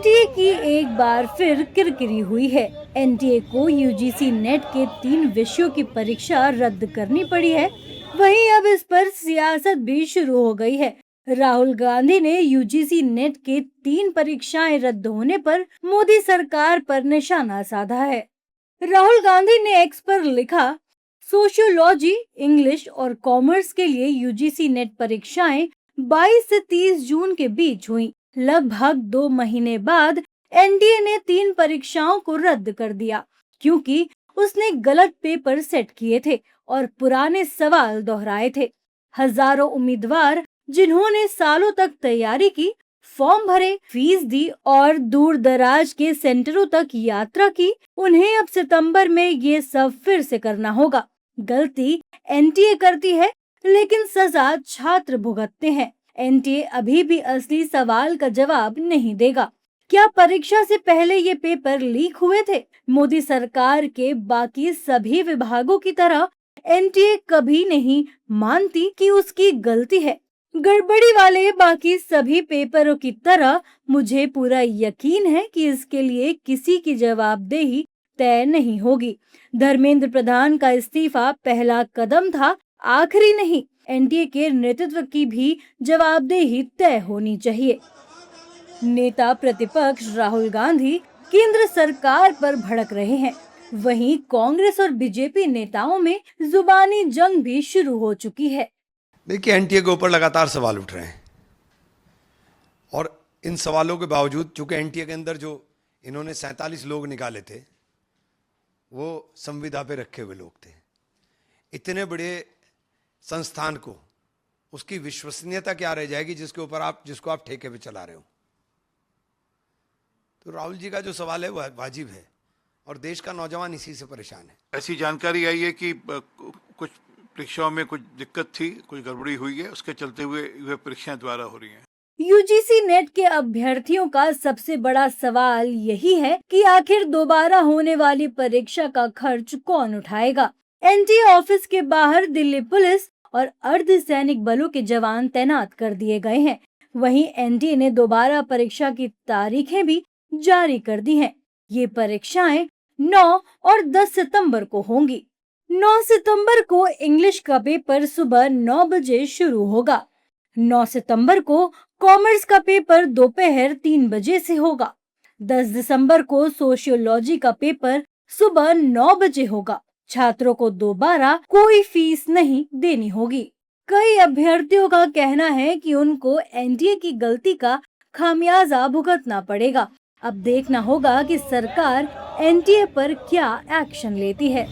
NTA की एक बार फिर किरकिरी हुई है। एनटीए को यूजीसी नेट के 3 विषयों की परीक्षा रद्द करनी पड़ी है। वहीं अब इस पर सियासत भी शुरू हो गई है। राहुल गांधी ने यूजीसी नेट के 3 परीक्षाएं रद्द होने पर मोदी सरकार पर निशाना साधा है। राहुल गांधी ने एक्स पर लिखा, सोशियोलॉजी, इंग्लिश और कॉमर्स के लिए यूजीसी नेट परीक्षाएं 22 से 30 जून के बीच हुई। लगभग 2 महीने बाद एनटीए ने 3 परीक्षाओं को रद्द कर दिया क्योंकि उसने गलत पेपर सेट किए थे और पुराने सवाल दोहराए थे। हजारों उम्मीदवार जिन्होंने सालों तक तैयारी की, फॉर्म भरे, फीस दी और दूर दराज के सेंटरों तक यात्रा की, उन्हें अब सितंबर में ये सब फिर से करना होगा। गलती एनटीए करती है लेकिन सजा छात्र भुगतते हैं। एनटीए अभी भी असली सवाल का जवाब नहीं देगा। क्या परीक्षा से पहले ये पेपर लीक हुए थे? मोदी सरकार के बाकी सभी विभागों की तरह एनटीए कभी नहीं मानती कि उसकी गलती है। गड़बड़ी वाले बाकी सभी पेपरों की तरह मुझे पूरा यकीन है कि इसके लिए किसी की जवाबदेही तय नहीं होगी। धर्मेंद्र प्रधान का इस्तीफा पहला कदम था, आखिरी नहीं। एनटीए के नेतृत्व की भी जवाबदेही तय होनी चाहिए। नेता प्रतिपक्ष राहुल गांधी केंद्र सरकार पर भड़क रहे हैं। वहीं कांग्रेस और बीजेपी नेताओं में जुबानी जंग भी शुरू हो चुकी है। देखिए, एनटीए के ऊपर लगातार सवाल उठ रहे हैं और इन सवालों के बावजूद चूंकि एनटीए के अंदर जो इन्होंने 47 लोग निकाले थे वो संविदा पे रखे हुए लोग थे। इतने बड़े संस्थान को उसकी विश्वसनीयता क्या रह जाएगी जिसको आप ठेके पे चला रहे हो। तो राहुल जी का जो सवाल है वो वाजिब है और देश का नौजवान इसी से परेशान है। ऐसी जानकारी आई है कि कुछ परीक्षाओं में कुछ दिक्कत थी, कुछ गड़बड़ी हुई है, उसके चलते हुए परीक्षाएं दोबारा हो रही हैं। यूजीसी नेट के अभ्यर्थियों का सबसे बड़ा सवाल यही है कि आखिर दोबारा होने वाली परीक्षा का खर्च कौन उठाएगा। एनटीए ऑफिस के बाहर दिल्ली पुलिस और अर्धसैनिक बलों के जवान तैनात कर दिए गए हैं। वहीं एनटीए ने दोबारा परीक्षा की तारीखें भी जारी कर दी हैं। ये परीक्षाएं 9 और 10 सितंबर को होंगी। 9 सितंबर को इंग्लिश का पेपर सुबह 9 बजे शुरू होगा। 9 सितंबर को कॉमर्स का पेपर दोपहर 3 बजे से होगा। 10 दिसंबर को सोशियोलॉजी का पेपर सुबह 9 बजे होगा। छात्रों को दोबारा कोई फीस नहीं देनी होगी। कई अभ्यर्थियों का कहना है कि उनको एनटीए की गलती का खामियाजा भुगतना पड़ेगा। अब देखना होगा कि सरकार एनटीए पर क्या एक्शन लेती है।